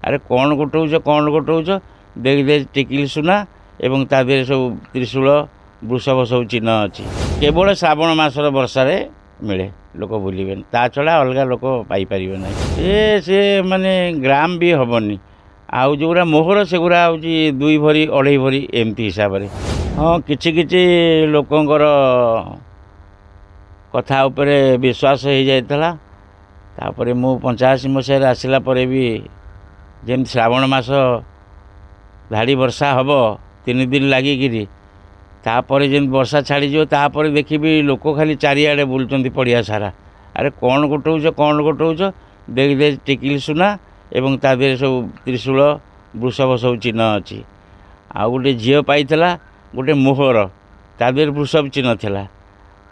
ଆରେ କ'ଣ ଗୋଟଉଛ ଦେଖି ଦେ ଟିକିଲି ସୁନା ଏବଂ ତା ଦେହରେ ସବୁ ତ୍ରିଶୂଳ ବୃଷଭ ସବୁ ଚିହ୍ନ ଅଛି। କେବଳ ଶ୍ରାବଣ ମାସର ବର୍ଷାରେ ମିଳେ, ଲୋକ ଭୁଲିବେନି, ତା ଛଡ଼ା ଅଲଗା ଲୋକ ପାଇପାରିବେ ନାହିଁ। ସେ ମାନେ ଗ୍ରାମ ବି ହେବନି। ଆଉ ଯେଉଁଗୁଡ଼ା ମୋହର ସେଗୁଡ଼ା ହେଉଛି 2 ଭରି 2.5 ଭରି ଏମିତି ହିସାବରେ। ହଁ, କିଛି କିଛି ଲୋକଙ୍କର କଥା ଉପରେ ବିଶ୍ୱାସ ହେଇଯାଇଥିଲା। ତାପରେ ମୁଁ 85 ମସିହାରେ ଆସିଲା ପରେ ବି ଯେମିତି ଶ୍ରାବଣ ମାସ ଧାଡ଼ି ବର୍ଷା ହେବ 3 ଦିନ ଲାଗିକିରି, ତାପରେ ଯେମିତି ବର୍ଷା ଛାଡ଼ିଯିବ ତାପରେ ଦେଖିବି ଲୋକ ଖାଲି ଚାରିଆଡ଼େ ବୁଲୁଛନ୍ତି ପଡ଼ିଆ ସାରା। ଆରେ କ'ଣ ଗୋଟଉଛ ଦେଖି ଦେ ଟିକିଲି ସୁନା ଏବଂ ତା ଦେହରେ ସବୁ ତ୍ରିଶୂଳ ବୃଷଭ ସବୁ ଚିହ୍ନ ଅଛି। ଆଉ ଗୋଟେ ଝିଅ ପାଇଥିଲା ଗୋଟେ ମୋହର, ତା ଦେହରେ ବୃଷଭ ଚିହ୍ନ ଥିଲା।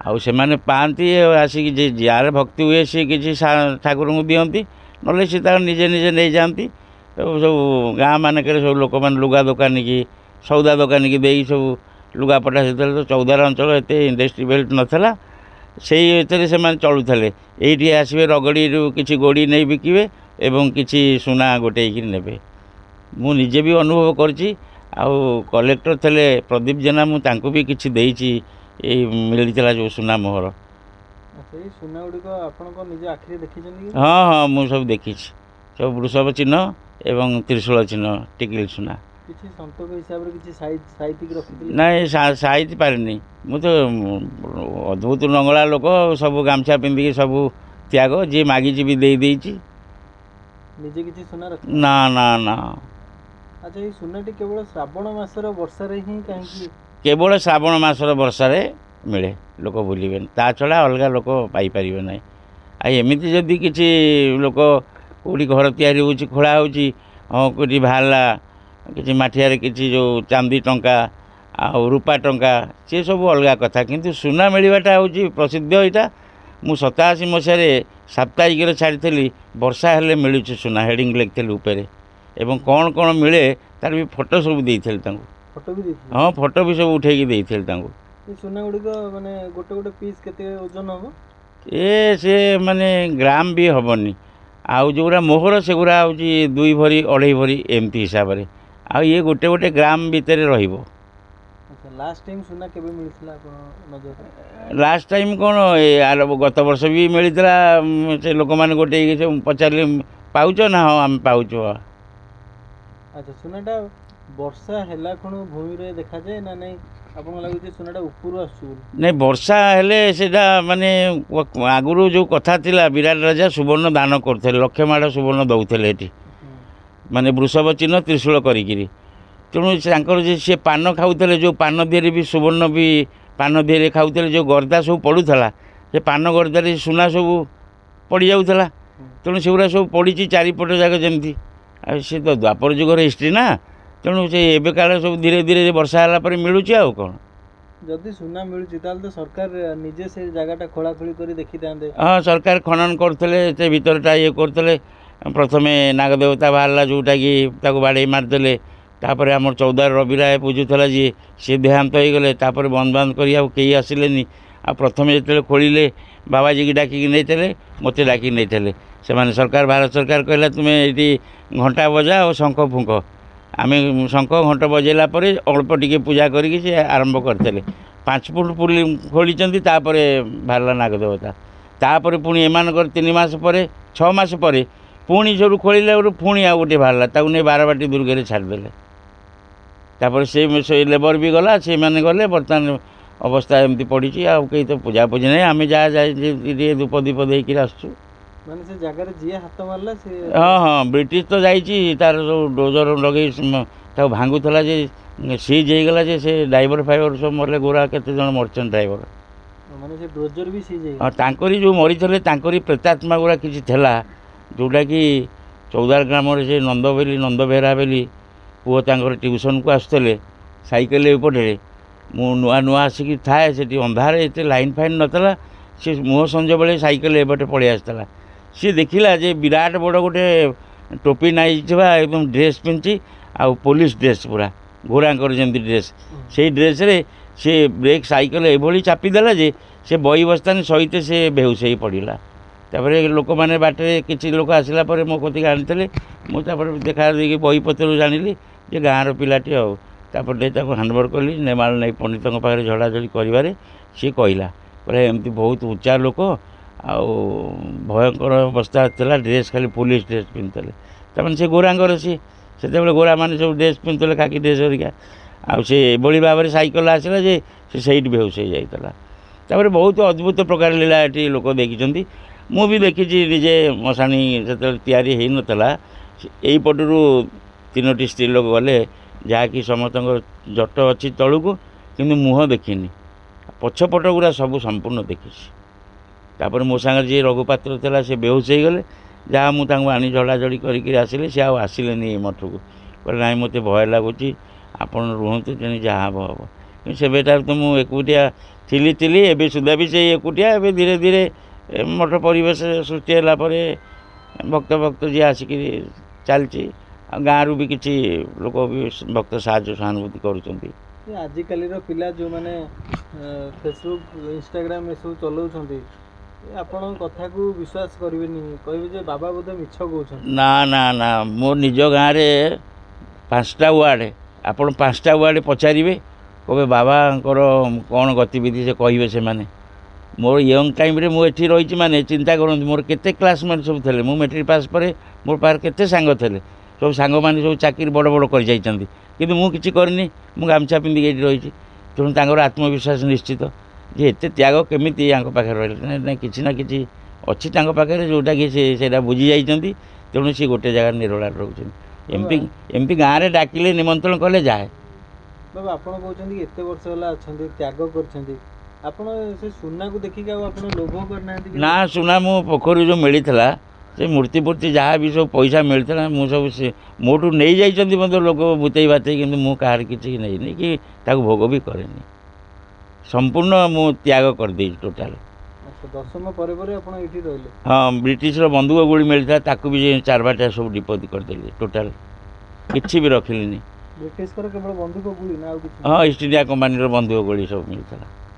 ଆଉ ସେମାନେ ପାଆନ୍ତି ଆସିକି, ଯାହାର ଭକ୍ତି ହୁଏ ସିଏ କିଛି ଠାକୁରଙ୍କୁ ଦିଅନ୍ତି, ନହେଲେ ସିଏ ତାର ନିଜେ ନେଇଯାଆନ୍ତି। ସବୁ ଗାଁ ମାନଙ୍କରେ ସବୁ ଲୋକମାନେ ଲୁଗା ଦୋକାନୀକି, ସଉଦା ଦୋକାନୀକି ଦେଇ ସବୁ ଲୁଗାପଟା, ସେତେବେଳେ ତ ଚୌଦ୍ୱାର ଅଞ୍ଚଳ ଏତେ ଇଣ୍ଡଷ୍ଟ୍ରି ବେଲ୍ଟ ନଥିଲା, ସେଇ ଏଥିରେ ସେମାନେ ଚଳୁଥିଲେ। ଏଇଠି ଆସିବେ ରଗଡ଼ିରୁ କିଛି ଗୋଡ଼ି ନେଇ ବିକିବେ ଏବଂ କିଛି ସୁନା ଗୋଟେଇକିରି ନେବେ। ମୁଁ ନିଜେ ବି ଅନୁଭବ କରିଛି। ଆଉ କଲେକ୍ଟର ଥିଲେ ପ୍ରଦୀପ ଜେନା, ମୁଁ ତାଙ୍କୁ ବି କିଛି ଦେଇଛି, ଏଇ ମିଳିଥିଲା ଯେଉଁ ସୁନା ମୋହର। ସେଇ ସୁନା ଗୁଡ଼ିକ ଆପଣଙ୍କ ନିଜ ଆଖିରେ ଦେଖିଛନ୍ତି? ହଁ, ମୁଁ ସବୁ ଦେଖିଛି, ସବୁ ବୃଷଭ ଚିହ୍ନ ଏବଂ ତ୍ରିଶୂଳ ଚିହ୍ନ, ଟିକିଲି ସୁନା। କିଛି ସନ୍ତକ ହିସାବରେ କିଛି ସାଇତିକି ରଖିଥିଲେ? ନାଇଁ, ସାଇତି ପାରିନି। ମୁଁ ତ ଅଦ୍ଭୁତ ନଙ୍ଗଳା ଲୋକ, ସବୁ ଗାମଛା ପିନ୍ଧିକି ସବୁ ତ୍ୟାଗ, ଯିଏ ମାଗିଛି ବି ଦେଇଛି। ନିଜେ କିଛି ସୁନା ରଖି? ନା। ଆଚ୍ଛା, ଏଇ ସୁନାଟି କେବଳ ଶ୍ରାବଣ ମାସର ବର୍ଷାରେ ହିଁ କାହିଁକି? କେବଳ ଶ୍ରାବଣ ମାସର ବର୍ଷାରେ ମିଳେ, ଲୋକ ଭୁଲିବେନି, ତା ଛଡ଼ା ଅଲଗା ଲୋକ ପାଇପାରିବେ ନାହିଁ। ଆଉ ଏମିତି ଯଦି କିଛି ଲୋକ କେଉଁଠି ଘର ତିଆରି ହେଉଛି, ଖୋଳା ହେଉଛି, ହଁ କେଉଁଠି ବାହାରିଲା କିଛି ମାଠିଆରେ କିଛି ଯେଉଁ ଚାନ୍ଦି ଟଙ୍କା ଆଉ ରୂପା ଟଙ୍କା, ସେ ସବୁ ଅଲଗା କଥା, କିନ୍ତୁ ସୁନା ମିଳିବାଟା ହେଉଛି ପ୍ରସିଦ୍ଧ। ଏଇଟା ମୁଁ 87 ମସିହାରେ ସାପ୍ତାହିକରେ ଛାଡ଼ିଥିଲି, ବର୍ଷା ହେଲେ ମିଳୁଛି ସୁନା, ହେଡ଼ିଂ ଲେଖିଥିଲି ଉପରେ, ଏବଂ କ'ଣ ମିଳେ ତାର ବି ଫଟୋ ସବୁ ଦେଇଥିଲି ତାଙ୍କୁ। ଫଟୋ ବି ଦେଇଥିଲି? ହଁ, ଫଟୋ ବି ସବୁ ଉଠେଇକି ଦେଇଥିଲି ତାଙ୍କୁ। ଏ ସୁନା ଗୁଡ଼ିକ ମାନେ ଗୋଟେ ପିସ୍ କେତେ ଓଜନ ହେବ? ସେ ମାନେ ଗ୍ରାମ ବି ହେବନି। ଆଉ ଯେଉଁଗୁଡ଼ା ମୋହର ସେଗୁଡ଼ା ହେଉଛି 2 ଭରି 2.5 ଭରି ଏମିତି ହିସାବରେ। ଆଉ ଇଏ ଗୋଟେ ଗ୍ରାମ ଭିତରେ ରହିବ। ଲାଷ୍ଟ ଟାଇମ୍ ସୁନା କେବେ ମିଳିଥିଲା ଆପଣ ନଜରରେ? ଲାଷ୍ଟ ଟାଇମ୍ କ'ଣ, ଗତ ବର୍ଷ ବି ମିଳିଥିଲା। ସେ ଲୋକମାନେ ଗୋଟେଇକି ସବୁ ପଚାରିଲେ, ପାଉଛ ନା? ହଁ, ଆମେ ପାଉଛୁ। ଆଚ୍ଛା, ସୁନାଟା ବର୍ଷା ହେଲା ଖୁଣୁ ଭୂମିରେ ଦେଖାଯାଏ ନା ନାହିଁ? ଆପଣଙ୍କୁ ଲାଗୁଛି ସୁନାଟା ଉପରୁ ଆସୁଛି ବୋଲି? ନାଇଁ, ବର୍ଷା ହେଲେ ସେଇଟା ମାନେ ଆଗରୁ ଯେଉଁ କଥା ଥିଲା, ବିରାଟ ରାଜା ସୁବର୍ଣ୍ଣ ଦାନ କରୁଥିଲେ, ଲକ୍ଷ ମାଡ଼ ସୁବର୍ଣ୍ଣ ଦେଉଥିଲେ ଏଠି, ମାନେ ବୃଷଭ ଚିହ୍ନ ତ୍ରିଶୂଳ କରିକିରି। ତେଣୁ ତାଙ୍କର ଯେ ସିଏ ପାନ ଖାଉଥିଲେ, ଯେଉଁ ପାନ ଦେହରେ ବି ସୁବର୍ଣ୍ଣ ବି ପାନ ଦେହରେ ଖାଉଥିଲେ, ଯେଉଁ ଗର୍ଦା ସବୁ ପଡ଼ୁଥିଲା, ସେ ପାନ ଗର୍ଦାରେ ସୁନା ସବୁ ପଡ଼ିଯାଉଥିଲା। ତେଣୁ ସେଗୁଡ଼ା ସବୁ ପଡ଼ିଛି ଚାରିପଟ ଯାକ ଯେମିତି। ଆଉ ସେ ତ ଦ୍ୱାପର ଯୁଗର ହିଷ୍ଟ୍ରି ନା, ତେଣୁ ସେ ଏବେ କାଳେ ସବୁ ଧୀରେ ଧୀରେ ବର୍ଷା ହେଲା ପରେ ମିଳୁଛି। ଆଉ କ'ଣ, ଯଦି ସୁନା ମିଳୁଛି ତାହେଲେ ତ ସରକାର ନିଜେ ସେ ଜାଗାଟା ଖୋଳାଖୋଳି କରି ଦେଖିଥାନ୍ତେ। ହଁ, ସରକାର ଖନନ କରୁଥିଲେ, ସେ ଭିତରଟା ଇଏ କରୁଥିଲେ। ପ୍ରଥମେ ନାଗଦେବତା ବାହାରିଲା, ଯେଉଁଟାକି ତାକୁ ବାଡ଼େଇ ମାରିଦେଲେ। ତାପରେ ଆମର ଚୌଦ୍ୱାର ରବିରାୟ ପୂଜୁଥିଲା ଯିଏ, ସିଏ ଦେହାନ୍ତ ହେଇଗଲେ। ତାପରେ ବନ୍ଦ କରି ଆଉ କେହି ଆସିଲେନି। ଆଉ ପ୍ରଥମେ ଯେତେବେଳେ ଖୋଳିଲେ, ବାବାଜୀକି ଡାକିକି ନେଇଥିଲେ, ମୋତେ ଡାକିକି ନେଇଥିଲେ ସେମାନେ। ଭାରତ ସରକାର କହିଲା, ତୁମେ ଏଇଠି ଘଣ୍ଟା ବଜା ଆଉ ଶଙ୍ଖ ଫୁଙ୍କ। ଆମେ ଶଙ୍ଖ ଘଣ୍ଟ ବଜେଇଲା ପରେ ଅଳ୍ପ ଟିକେ ପୂଜା କରିକି ସେ ଆରମ୍ଭ କରିଥିଲେ। 5 ଫୁଟ ଖୋଳିଛନ୍ତି, ତାପରେ ବାହାରିଲା ନାଗଦେବତା। ତାପରେ ପୁଣି ଏମାନଙ୍କର 3 ମାସ ପରେ, 6 ମାସ ପରେ ପୁଣି ଯୋଉ ଖୋଳିଲା ବେଳକୁ ପୁଣି ଆଉ ଗୋଟେ ବାହାରିଲା, ତାକୁ ନେଇ ବାରବାଟୀ ଦୁର୍ଗରେ ଛାଡ଼ିଦେଲେ। ତାପରେ ସେ ଲେବର ବି ଗଲା, ସେମାନେ ଗଲେ। ବର୍ତ୍ତମାନ ଅବସ୍ଥା ଏମିତି ପଡ଼ିଛି, ଆଉ କେହି ତ ପୂଜାପୂଜି ନାହିଁ। ଆମେ ଯାହା ଟିକେ ଧୂପ ଦୀପ ଦେଇକିରି ଆସୁଛୁ। ମାନେ ସେ ଜାଗାରେ ଯିଏ ହାତ ମାରିଲା ସେ? ହଁ, ବ୍ରିଟିଶ ତ ଯାଇଛି, ତାର ସବୁ ଡୋଜର ଲଗେଇ ତାକୁ ଭାଙ୍ଗୁଥିଲା, ଯେ ସିଜ୍ ହେଇଗଲା, ଯେ ସେ ଡ୍ରାଇଭର ଫାଇଭର ସବୁ ମରିଲେ। ଗୋରା କେତେ ଜଣ ମରିଛନ୍ତି ଡ୍ରାଇଭର। ମାନେ ସେ ଡୋଜର ବି ସିଜ୍ ହେଇଗଲା? ହଁ, ତାଙ୍କରି ଯେଉଁ ମରିଥିଲେ ତାଙ୍କରି ପ୍ରେତାତ୍ମା ଗୁଡ଼ା କିଛି ଥିଲା, ଯେଉଁଟାକି ଚୌଦ୍ୱାର ଗ୍ରାମରେ ସେ ନନ୍ଦ ବେହେରା ବୋଲି ପୁଅ ତାଙ୍କର ଟ୍ୟୁସନ୍କୁ ଆସୁଥିଲେ ସାଇକେଲ ଏପଟରେ। ମୁଁ ନୂଆ ଆସିକି ଥାଏ ସେଠି, ଅନ୍ଧାରେ ଏତେ ଲାଇନ୍ ଫାଇନ୍ ନଥିଲା। ସେ ମୁହଁ ସଞ୍ଜ ବେଳେ ସାଇକେଲ ଏପଟେ ପଳେଇ ଆସିଥିଲା। ସିଏ ଦେଖିଲା ଯେ ବିରାଟ ବଡ଼ ଗୋଟେ ଟୋପି ନାଇଥିବା ଏବଂ ଡ୍ରେସ୍ ପିନ୍ଧିଛି, ଆଉ ପୋଲିସ ଡ୍ରେସ୍, ପୁରା ଘୋଡ଼ାଙ୍କର ଯେମିତି ଡ୍ରେସ୍, ସେଇ ଡ୍ରେସ୍ରେ ସେ ବ୍ରେକ୍ ସାଇକେଲ ଏଭଳି ଚାପିଦେଲା ଯେ ସେ ବହି ବସ୍ତାନି ସହିତ ସେ ବେହୁସ ହେଇ ପଡ଼ିଲା। ତାପରେ ଲୋକମାନେ ବାଟରେ କିଛି ଲୋକ ଆସିଲା ପରେ ମୋ କତିକି ଆଣିଥିଲେ। ମୁଁ ତାପରେ ଦେଖା ଦେଇକି ବହିପତ୍ରରୁ ଜାଣିଲି ଯେ ଗାଁର ପିଲାଟି ଆଉ। ତାପରେ ନେଇ ତାକୁ ହ୍ୟାଣ୍ଡଓଭର୍ କଲି। ନେମାଳ ନେଇ ପଣ୍ଡିତଙ୍କ ପାଖରେ ଝଡ଼ାଝଡ଼ି କରିବାରେ ସିଏ କହିଲା ଏମିତି ବହୁତ ଉଚ୍ଚା ଲୋକ ଆଉ ଭୟଙ୍କର ଅବସ୍ଥା ଥିଲା। ଡ୍ରେସ୍ ଖାଲି ପୋଲିସ ଡ୍ରେସ୍ ପିନ୍ଧୁଥିଲେ। ତାମାନେ ସେ ଗୋରାଙ୍କର ସିଏ ସେତେବେଳେ ଗୋରାମାନେ ସବୁ ଡ୍ରେସ୍ ପିନ୍ଧୁଥିଲେ ଖାକି ଡ୍ରେସ୍ ହେରିକା। ଆଉ ସେ ଏଭଳି ଭାବରେ ସାଇକେଲ ଆସିଲା ଯେ ସେ ସେଇଠି ବେହୋସ ହେଇଯାଇଥିଲା। ତାପରେ ବହୁତ ଅଦ୍ଭୁତ ପ୍ରକାର ଲୀଳା ଏଠି ଲୋକ ଦେଖିଛନ୍ତି। ମୁଁ ବି ଦେଖିଛି ନିଜେ ମଶାଣି ଯେତେବେଳେ ତିଆରି ହେଇନଥିଲା ଏଇପଟରୁ 3ଟି ସ୍ତ୍ରୀ ଲୋକ ଗଲେ ଯାହାକି ସମସ୍ତଙ୍କର ଜଟ ଅଛି ତଳକୁ କିନ୍ତୁ ମୁହଁ ଦେଖିନି। ପଛପଟ ଗୁଡ଼ା ସବୁ ସମ୍ପୂର୍ଣ୍ଣ ଦେଖିଛି। ତାପରେ ମୋ ସାଙ୍ଗରେ ଯିଏ ରଘୁପାତ୍ର ଥିଲା ସେ ବେହୋସ ହେଇଗଲେ। ଯାହା ମୁଁ ତାଙ୍କୁ ଆଣି ଝଡ଼ାଝଡ଼ି କରିକି ଆସିଲି। ସେ ଆଉ ଆସିଲେନି ଏ ମଠକୁ। କହିଲେ ନାଇଁ ମୋତେ ଭୟ ଲାଗୁଛି ଆପଣ ରୁହନ୍ତୁ ତେଣୁ ଯାହା ହେବ ହେବ। କିନ୍ତୁ ସେବେଠାରୁ ତ ମୁଁ ଏକୁଟିଆ ଥିଲି। ଏବେ ସୁଦ୍ଧା ବି ସେଇ ଏକୁଟିଆ। ଏବେ ଧୀରେ ଧୀରେ ମଠ ପରିବେଶ ସୃଷ୍ଟି ହେଲା ପରେ ଭକ୍ତ ଯିଏ ଆସିକି ଚାଲିଛି। ଆଉ ଗାଁରୁ ବି କିଛି ଲୋକ ବି ଭକ୍ତ ସାହାଯ୍ୟ ସହାନୁଭୂତି କରୁଛନ୍ତି। ଆଜିକାଲିର ପିଲା ଯେଉଁମାନେ ଫେସବୁକ୍ ଇନଷ୍ଟାଗ୍ରାମ ଏସବୁ ଚଲାଉଛନ୍ତି ଆପଣଙ୍କ କଥାକୁ ବିଶ୍ୱାସ କରିବେନି। କହିବେ ଯେ ବାବା ବୋଧେ ମିଛ କହୁଛନ୍ତି। ନା ମୋ ନିଜ ଗାଁରେ 5ଟା ୱାର୍ଡ଼ ଆପଣ 5ଟା ୱାର୍ଡ଼ ପଚାରିବେ କହିବେ ବାବାଙ୍କର କ'ଣ ଗତିବିଧି ସେ କହିବେ ସେମାନେ। ମୋର ୟଙ୍ଗ ଟାଇମ୍ରେ ମୁଁ ଏଠି ରହିଛି ମାନେ ଚିନ୍ତା କରନ୍ତୁ ମୋର କେତେ କ୍ଲାସମେଟ୍ ସବୁ ଥିଲେ। ମୁଁ ମେଟ୍ରିକ୍ ପାସ୍ ପରେ ମୋର ପାଖରେ କେତେ ସାଙ୍ଗ ଥିଲେ। ସବୁ ସାଙ୍ଗମାନେ ସବୁ ଚାକିରି ବଡ଼ ବଡ଼ କରିଯାଇଛନ୍ତି କିନ୍ତୁ ମୁଁ କିଛି କରିନି। ମୁଁ ଗାମୁଛା ପିନ୍ଧିକି ଏଇଠି ରହିଛି। ତେଣୁ ତାଙ୍କର ଆତ୍ମବିଶ୍ୱାସ ନିଶ୍ଚିତ ଯେ ଏତେ ତ୍ୟାଗ କେମିତି ୟାଙ୍କ ପାଖରେ ରହିଲେ। ନାଇଁ କିଛି ନା କିଛି ଅଛି ତାଙ୍କ ପାଖରେ ଯେଉଁଟାକି ସେ ସେଇଟା ବୁଝି ଯାଇଛନ୍ତି। ତେଣୁ ସେ ଗୋଟେ ଜାଗାରେ ନିରୋଳାରେ ରହୁଛନ୍ତି। ଏମିତି ଗାଁରେ ଡାକିଲେ ନିମନ୍ତ୍ରଣ କଲେ ଯାଏ। ବାବା ଆପଣ କହୁଛନ୍ତି ଏତେ ବର୍ଷ ହେଲା ଅଛନ୍ତି ତ୍ୟାଗ କରିଛନ୍ତି ଆପଣ ସେ ସୁନାକୁ ଦେଖିକି ଆଉ ଆପଣ ଲୋଭ କରିନାହାନ୍ତି? ନା ସୁନା ମୁଁ ପୋଖରୀରୁ ଯେଉଁ ମିଳିଥିଲା ସେ ମୂର୍ତ୍ତି ଫୂର୍ତ୍ତି ଯାହା ବି ସବୁ ପଇସା ମିଳିଥିଲା ମୁଁ ସବୁ ସେ ମୋଠୁ ନେଇଯାଇଛନ୍ତି ମଧ୍ୟ ଲୋକ ବୁତେଇ ବାତେଇ କିନ୍ତୁ ମୁଁ କାହାର କିଛି ନେଇନି କି ତାକୁ ଭୋଗ ବି କରେନି। ସମ୍ପୂର୍ଣ୍ଣ ମୁଁ ତ୍ୟାଗ କରିଦେଇଛି ଟୋଟାଲ। ଆଚ୍ଛା 10ମ ପରେ ପରେ ଆପଣ ଏଇଠି ରହିଲେ? ହଁ ବ୍ରିଟିଶର ବନ୍ଧୁକ ଗୁଳି ମିଳିଥିଲା ତାକୁ ବି 4 ବାଟିଆ ସବୁ ଡିପୋଜିଟ କରିଦେଲି ଟୋଟାଲ କିଛି ବି ରଖିଲିନି। ବ୍ରିଟିଶଙ୍କର କେବଳ ବନ୍ଧୁକ ଗୁଳି ନା ଆଉ କିଛି? ହଁ ଇଷ୍ଟ ଇଣ୍ଡିଆ କମ୍ପାନୀର ବନ୍ଧୁକ ଗୁଳି ସବୁ ମିଳିଥିଲା।